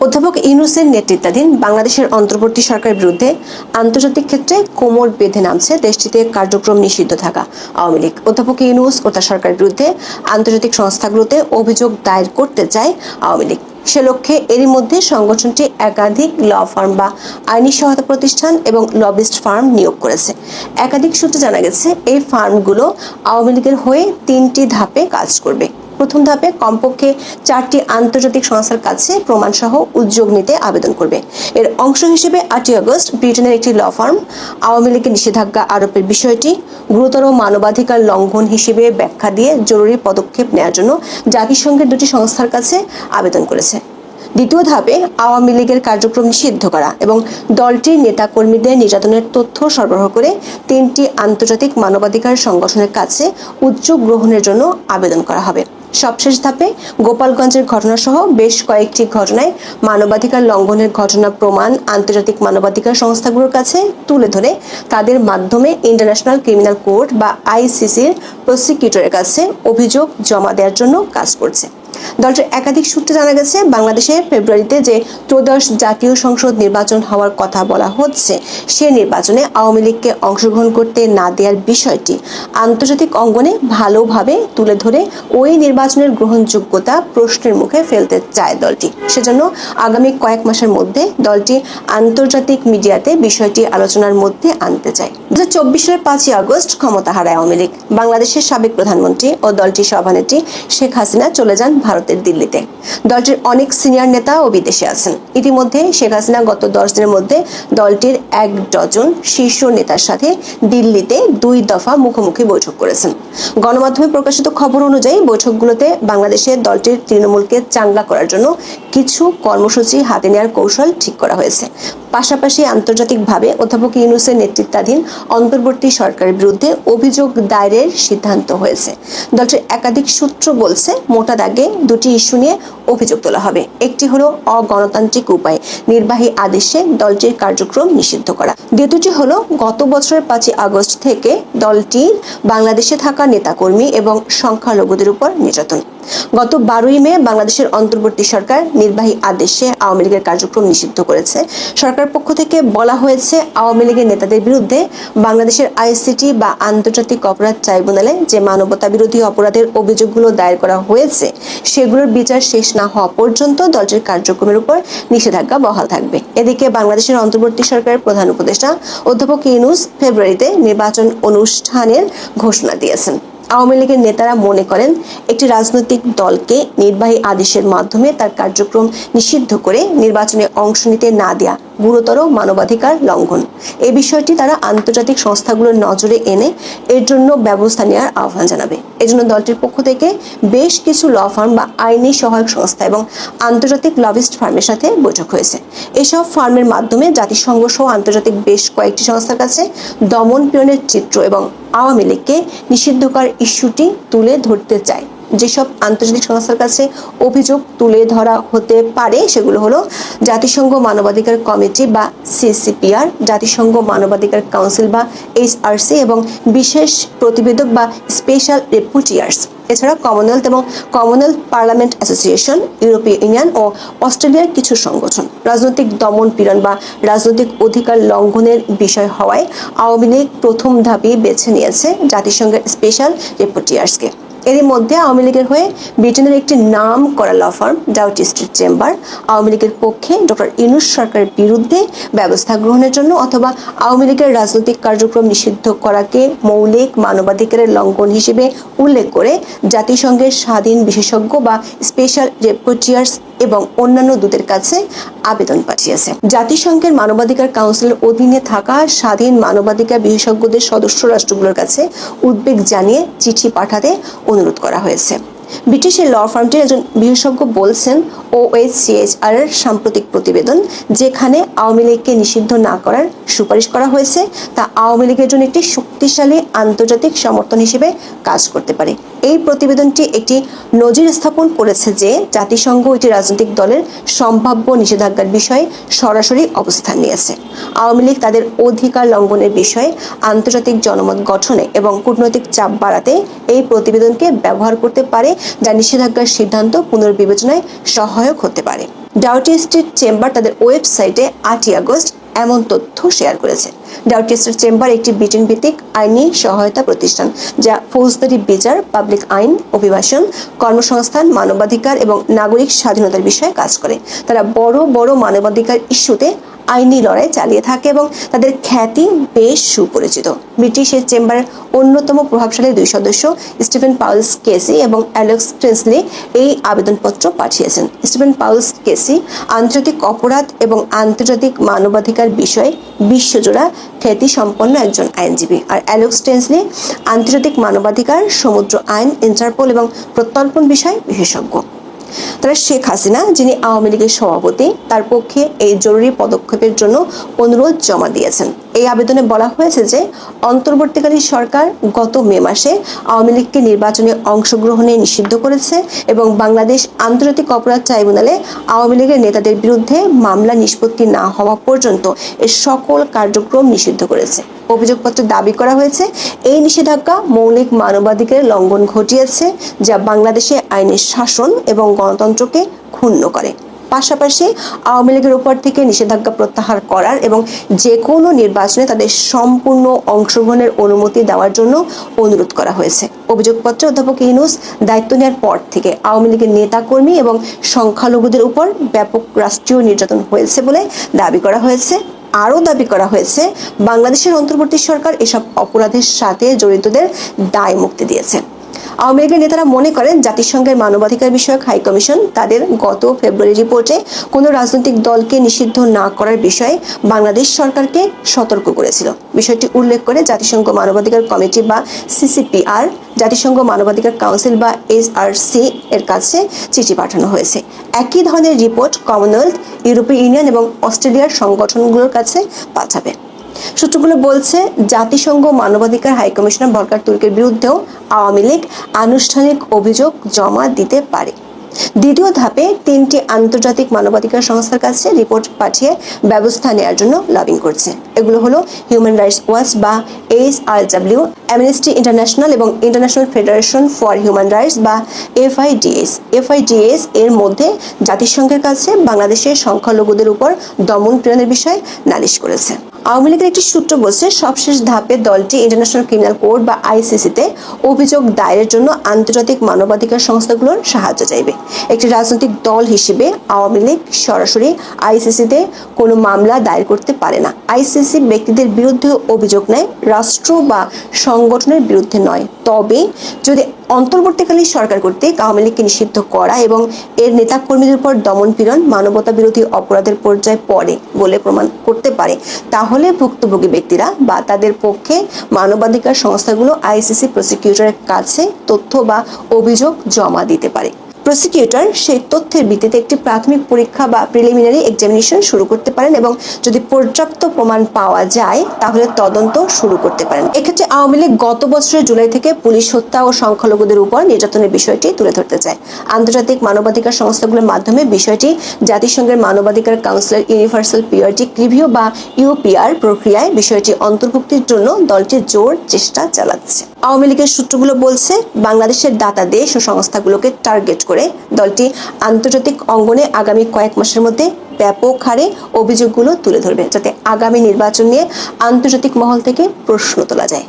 অধ্যাপক ইউনূসের নেতৃত্বাধীন বাংলাদেশের অন্তর্বর্তী সরকারের বিরুদ্ধে আন্তর্জাতিক ক্ষেত্রে কোমর বেঁধে নামছে দেশটিতে কার্যক্রম নিষিদ্ধ থাকা আওয়ামী লীগ। অধ্যাপক ইউনূস ও তার সরকারের বিরুদ্ধে আন্তর্জাতিক সংস্থাগুলোতে অভিযোগ দায়ের করতে চায় আওয়ামী লীগ। সে লক্ষ্যে এরই মধ্যে সংগঠনটি একাধিক ল ফার্ম বা আইনি সহায়তা প্রতিষ্ঠান এবং লবিস্ট ফার্ম নিয়োগ করেছে। একাধিক সূত্রে জানা গেছে এই ফার্মগুলো আওয়ামী লীগের হয়ে 3টি ধাপে কাজ করবে। প্রথম ধাপে কমপক্ষে 4টি আন্তর্জাতিক সংস্থার কাছে প্রমাণসহ উদ্যোগ নিতে আবেদন করবে। এর অংশ হিসেবে 8ই আগস্ট ব্রিটেনের একটি ল ফার্ম আওয়ামী লীগের নিষেধাজ্ঞা আরোপের বিষয়টি গুরুতর মানবাধিকার লঙ্ঘন হিসেবে ব্যাখ্যা দিয়ে জরুরি পদক্ষেপ নেওয়ার জন্য জাতিসংঘের 2টি সংস্থার কাছে আবেদন করেছে। দ্বিতীয় ধাপে আওয়ামী লীগের কার্যক্রম নিষিদ্ধ করা এবং দলটির নেতাকর্মীদের নির্যাতনের তথ্য সরবরাহ করে 3টি আন্তর্জাতিক মানবাধিকার সংগঠনের কাছে উদ্যোগ গ্রহণের জন্য আবেদন করা হবে। সবশেষ ধাপে গোপালগঞ্জের ঘটনাসহ বেশ কয়েকটি ঘটনায় মানবাধিকার লঙ্ঘনের ঘটনা প্রমাণ আন্তর্জাতিক মানবাধিকার সংস্থাগুলোর কাছে তুলে ধরে তাদের মাধ্যমে ইন্টারন্যাশনাল ক্রিমিনাল কোর্ট বা আইসিসির প্রসিকিউটরের কাছে অভিযোগ জমা দেওয়ার জন্য কাজ করছে। দলটির একাধিক সূত্রে জানা গেছে, বাংলাদেশে ফেব্রুয়ারিতে যে ত্রয়োদশ জাতীয় সংসদ নির্বাচন হওয়ার কথা বলা হচ্ছে, সে নির্বাচনে আওয়ামী লীগকে অংশগ্রহণ করতে না দেওয়ার বিষয়টি আন্তর্জাতিক অঙ্গনে ভালোভাবে তুলে ধরে ওই নির্বাচনের গ্রহণযোগ্যতা প্রশ্নের মুখে ফেলতে চায় দলটি। সেজন্য আগামী কয়েক মাসের মধ্যে দলটি আন্তর্জাতিক মিডিয়াতে বিষয়টি আলোচনার মধ্যে আনতে চায়। 2024 সালের 5ই আগস্ট ক্ষমতা হারায় আওয়ামী লীগ। বাংলাদেশের সাবেক প্রধানমন্ত্রী ও দলটির সভানেত্রী শেখ হাসিনা চলে যান ভারতের দিল্লিতে। দলটির অনেক সিনিয়র নেতা ও বিদেশে আছেন। ইতিমধ্যে শেখ হাসিনা গত 10 দিনের মধ্যে দলটির 1 ডজন শীর্ষ নেতার সাথে দিল্লিতে 2 দফা মুখোমুখি বৈঠক করেছেন। গণমাধ্যমে প্রকাশিত খবর অনুযায়ী বৈঠকগুলোতে বাংলাদেশে দলটির তৃণমূলকে চাঙ্গা করার জন্য কিছু কর্মসূচি হাতে নেওয়ার কৌশল ঠিক করা হয়েছে। পাশাপাশি আন্তর্জাতিকভাবে অধ্যাপক ইউনূসের নেতৃত্বাধীন অন্তর্বর্তী সরকারের বিরুদ্ধে অভিযোগ দায়েরের সিদ্ধান্ত হয়েছে। দলটির একাধিক সূত্র বলছে, মোটা দাগে 2টি ইস্যু নিয়ে অভিযোগ তোলা হবে। একটি হলো অগণতান্ত্রিক উপায়ে নির্বাহী আদেশে দলটির কার্যক্রম নিষিদ্ধ করা। দ্বিতীয়টি হলো গত বছরের 5ই আগস্ট থেকে দলটির বাংলাদেশে থাকা নেতাকর্মী এবং সংখ্যালঘুদের উপর নির্যাতন। গত 12ই মে বাংলাদেশের অন্তর্বর্তী সরকার নির্বাহী আদেশে আওয়ামী লীগের কার্যক্রম নিষিদ্ধ করেছে। সরকার পক্ষ থেকে বলা হয়েছে, আওয়ামী লীগের নেতাদের বিরুদ্ধে বাংলাদেশের আইসিটি বা আন্তর্জাতিক অপরাধ ট্রাইব্যুনালে যে মানবতা বিরোধী অপরাধের অভিযোগগুলো দায়ের করা হয়েছে, সেগুলোর বিচার শেষ না হওয়া পর্যন্ত দলটির কার্যক্রমের উপর নিষেধাজ্ঞা বহাল থাকবে। এদিকে বাংলাদেশের অন্তর্বর্তী সরকারের প্রধান উপদেষ্টা অধ্যাপক ইউনূস ফেব্রুয়ারিতে নির্বাচন অনুষ্ঠানের ঘোষণা দিয়েছেন। আওয়ামী লীগের নেতারা মনে করেন, একটি রাজনৈতিক দলকে নির্বাহী আদেশের মাধ্যমে তার কার্যক্রম নিষিদ্ধ করে নির্বাচনে অংশ নিতে না দেয়া গুরুতর মানবাধিকার লঙ্ঘন। এই বিষয়টি তারা আন্তর্জাতিক সংস্থাগুলোর নজরে এনে এর জন্য ব্যবস্থা নেওয়ার আহ্বান জানাবে। এজন্য দলটির পক্ষ থেকে বেশ কিছু ল ফার্ম বা আইনি সহায়ক সংস্থা এবং আন্তর্জাতিক লবিস্ট ফার্মের সাথে বৈঠক হয়েছে। এসব ফার্মের মাধ্যমে জাতিসংঘ সহ আন্তর্জাতিক বেশ কয়েকটি সংস্থার কাছে দমন পীড়নের চিত্র এবং আওয়ামী লীগকে নিষিদ্ধ করার ইস্যুটি তুলে ধরতে চায়। যেসব আন্তর্জাতিক সংস্থার কাছে অভিযোগ তুলে ধরা হতে পারে সেগুলো হলো জাতিসংঘ মানবাধিকার কমিটি বা সিসিপিআর, জাতিসংঘ মানবাধিকার কাউন্সিল বা এইচআরসি এবং বিশেষ প্রতিবেদক বা স্পেশাল রেপুটিয়ার্স। এছাড়া কমনওয়েলথ এবং কমনওয়েলথ পার্লামেন্ট অ্যাসোসিয়েশন, ইউরোপীয় ইউনিয়ন ও অস্ট্রেলিয়ার কিছু সংগঠন। রাজনৈতিক দমন পীড়ন বা রাজনৈতিক অধিকার লঙ্ঘনের বিষয় হওয়ায় আওয়ামী লীগ প্রথম ধাপে বেছে নিয়েছে জাতিসংঘের স্পেশাল রেপুটিয়ার্সকে। এরই মধ্যে আওয়ামী লীগের হয়ে ব্রিটেনের একটি নাম করা law firm Doughty Street chamber Awami লীগের পক্ষে ডক্টর ইউনূস সরকারের বিরুদ্ধে ব্যবস্থা গ্রহণের জন্য অথবা আওয়ামী লীগের রাজনৈতিক কার্যক্রম নিষিদ্ধ করাকে মৌলিক মানবাধিকারের লঙ্ঘন হিসেবে উল্লেখ করে জাতিসংঘের স্বাধীন বিশেষজ্ঞ বা স্পেশাল রেপুটিয়ার্স এবং অন্যান্য দূতের কাছে আবেদন পাঠিয়েছে। জাতিসংঘের মানবাধিকার কাউন্সিলের অধীনে থাকা স্বাধীন মানবাধিকার বিশেষজ্ঞদের সদস্য রাষ্ট্রগুলোর কাছে উদ্বেগ জানিয়ে চিঠি পাঠাতে অনুরোধ করা হয়েছে। ব্রিটিশের ল ফার্মটির একজন বিশেষজ্ঞ বলছেন, OHCHR এর সাম্প্রতিক প্রতিবেদন যেখানে আওয়ামী লীগকে নিষিদ্ধ না করার সুপারিশ করা হয়েছে, তা আওয়ামী লীগের জন্য একটি শক্তিশালী আন্তর্জাতিক সমর্থন হিসেবে কাজ করতে পারে। এই প্রতিবেদনটি একটি নজির স্থাপন করেছে যে জাতিসংঘ একটি রাজনৈতিক দলের সম্ভাব্য নিষেধাজ্ঞার বিষয়ে সরাসরি অবস্থান নিয়েছে। আওয়ামী লীগ তাদের অধিকার লঙ্ঘনের বিষয়ে আন্তর্জাতিক জনমত গঠনে এবং কূটনৈতিক চাপ বাড়াতে এই প্রতিবেদনকে ব্যবহার করতে পারে যা নিষেধাজ্ঞার সিদ্ধান্ত পুনর্বিবেচনায় সহায়ক হতে পারে। ডাউটি স্ট্রিট চেম্বার তাদের ওয়েবসাইটে 8 আগস্ট এমন তথ্য শেয়ার করেছে। ডাউটি স্ট্রিট চেম্বার একটি ব্রিটেন ভিত্তিক আইনি সহায়তা প্রতিষ্ঠান যা ফৌজদারি বিচার, পাবলিক আইন, অভিবাসন, কর্মসংস্থান, মানবাধিকার এবং নাগরিক স্বাধীনতার বিষয়ে কাজ করে। তারা বড় বড় মানবাধিকার ইস্যুতে আইনি লড়াই চালিয়ে থাকে এবং তাদের খ্যাতি বেশ সুপরিচিত। ব্রিটিশ এই চেম্বারের অন্যতম প্রভাবশালী 2 সদস্য স্টিফেন পাউলস কেসি এবং অ্যালেক্স প্রিন্সলি এই আবেদনপত্র পাঠিয়েছেন। স্টিফেন পাউলস কেসি আন্তর্জাতিক অপরাধ এবং আন্তর্জাতিক মানবাধিকার বিষয়ে বিশ্বজোড়া খ্যাতি সম্পন্ন একজন আইনজীবী, আর অ্যালেক্স প্রিন্সলি আন্তর্জাতিক মানবাধিকার, সমুদ্র আইন, ইন্টারপোল এবং প্রত্যর্পণ বিষয়ে বিশেষজ্ঞ। তারা শেখ হাসিনা, যিনি আওয়ামী লীগের সভাপতি, তার পক্ষে এই জরুরি পদক্ষেপের জন্য অনুরোধ জমা দিয়েছেন। এই আবেদনে বলা হয়েছে যে অন্তর্বর্তীকালীন সরকার গত মে মাসে আওয়ামী লীগকে নির্বাচনে অংশগ্রহণে নিষিদ্ধ করেছে এবং বাংলাদেশ আন্তর্জাতিক অপরাধ ট্রাইব্যুনালে আওয়ামী লীগের নেতাদের বিরুদ্ধে মামলা নিষ্পত্তি না হওয়া পর্যন্ত এর সকল কার্যক্রম নিষিদ্ধ করেছে। অভিযোগপত্রে দাবি করা হয়েছে এই নিষেধাজ্ঞা মৌলিক মানবাধিকারের লঙ্ঘন ঘটিয়েছে, যা বাংলাদেশে আইনের শাসন এবং গণতন্ত্রকে ক্ষুণ্ণ করে। পাশাপাশি আওয়ামী লীগের উপর থেকে নিষেধাজ্ঞা প্রত্যাহার করার এবং যে কোনো নির্বাচনে তাদের সম্পূর্ণ অংশগ্রহণের অনুমতি দেওয়ার জন্য অনুরোধ করা হয়েছে। অভিযোগপত্রে অধ্যাপক ইউনূস দায়িত্ব নেওয়ার পর থেকে আওয়ামী লীগের নেতাকর্মী এবং সংখ্যালঘুদের উপর ব্যাপক রাষ্ট্রীয় নির্যাতন হয়েছে বলে দাবি করা হয়েছে। আরও দাবি করা হয়েছে বাংলাদেশের অন্তর্বর্তী সরকার এসব অপরাধের সাথে জড়িতদের দায় মুক্তি দিয়েছে। আওয়ামী লীগের নেতারা মনে করেন জাতিসংঘের মানবাধিকার বিষয়ক হাই কমিশন তাদের গত ফেব্রুয়ারি রিপোর্টে কোনো রাজনৈতিক দলকে নিষিদ্ধ না করার বিষয়ে বাংলাদেশ সরকারকে সতর্ক করেছিল। বিষয়টি উল্লেখ করে জাতিসংঘ মানবাধিকার কমিটি বা সিসিপিআর, জাতিসংঘ মানবাধিকার কাউন্সিল বা এসআরসি এর কাছে চিঠি পাঠানো হয়েছে। একই ধরনের রিপোর্ট কমনওয়েলথ, ইউরোপীয় ইউনিয়ন এবং অস্ট্রেলিয়ার সংগঠনগুলোর কাছে পাঠাবে। সূত্রগুলো বলছে জাতিসংঘ মানবাধিকার হাই কমিশনার ভলকার তুর্কের বিরুদ্ধেও আওয়ামী লীগ আনুষ্ঠানিক অভিযোগ জমা দিতে পারে। দ্বিতীয় ধাপে 3টি আন্তর্জাতিক মানবাধিকার সংস্থার কাছে রিপোর্ট পাঠিয়ে ব্যবস্থা নেওয়ার জন্য লবিং করছে। এগুলো হলো হিউম্যান রাইটস ওয়াচ বা HRW, অ্যামনেস্টি ইন্টারন্যাশনাল এবং international federation for human rights বা FIDS। FIDS এর মধ্যে জাতিসংঘের কাছে বাংলাদেশের সংখ্যালঘুদের উপর দমন পীড়নের বিষয়ে নালিশ করেছে। আওয়ামী লীগের একটি সূত্র বলছে সবশেষ ধাপে দলটি ইন্টারন্যাশনাল ক্রিমিনাল কোর্ট বা ICC-তে অভিযোগ দায়েরের জন্য আন্তর্জাতিক মানবাধিকার সংস্থাগুলোর সাহায্য চাইবে। একটি রাজনৈতিক দল হিসেবে আওয়ামী লীগ সরাসরি ICC-তে কোনো মামলা দায়ের করতে পারে না। ICC ব্যক্তিদের বিরুদ্ধে অভিযোগ নেয়, রাষ্ট্র বা সংগঠনের বিরুদ্ধে নয়। তবে যদি অন্তর্বর্তীকালীন সরকার কর্তৃক আওয়ামী লীগকে নিষিদ্ধ করা এবং এর নেতাকর্মীদের উপর দমন পীড়ন মানবতা বিরোধী অপরাধের পর্যায়ে পড়ে বলে প্রমাণ করতে পারে, তাহলে ভুক্তভোগী ব্যক্তিরা বা তাদের পক্ষে মানবাধিকার সংস্থাগুলো ICC প্রসিকিউটরের কাছে তথ্য বা অভিযোগ জমা দিতে পারে। প্রসিকিউটর সেই তথ্যের ভিত্তিতে একটি প্রাথমিক পরীক্ষা বা প্রিলিমিনারি এক্সামিনেশন শুরু করতে পারেন এবং যদি পর্যাপ্ত প্রমাণ পাওয়া যায় তাহলে তদন্ত শুরু করতে পারেন। এক্ষেত্রে আওয়ামী লীগ গত বছরের জুলাই থেকে পুলিশ হত্যা ও সংখ্যালঘুদের উপর নির্যাতনের বিষয়টি তুলে ধরতে চায়। আন্তর্জাতিক মানবাধিকার সংস্থাগুলোর মাধ্যমে বিষয়টি জাতিসংঘের মানবাধিকার কাউন্সিলের ইউনিভার্সাল পিরিয়ডিক রিভিউ বা UPR প্রক্রিয়ায় বিষয়টি অন্তর্ভুক্তির জন্য দলটি জোর চেষ্টা চালাচ্ছে। আওয়ামী লীগের সূত্রগুলো বলছে বাংলাদেশের দাতা দেশ ও সংস্থাগুলোকে টার্গেট করে দলটি আন্তর্জাতিক অঙ্গনে আগামী কয়েক মাসের মধ্যে ব্যাপক হারে অভিযোগগুলো তুলে ধরবে, যাতে আগামী নির্বাচন নিয়ে আন্তর্জাতিক মহল থেকে প্রশ্ন তোলা যায়।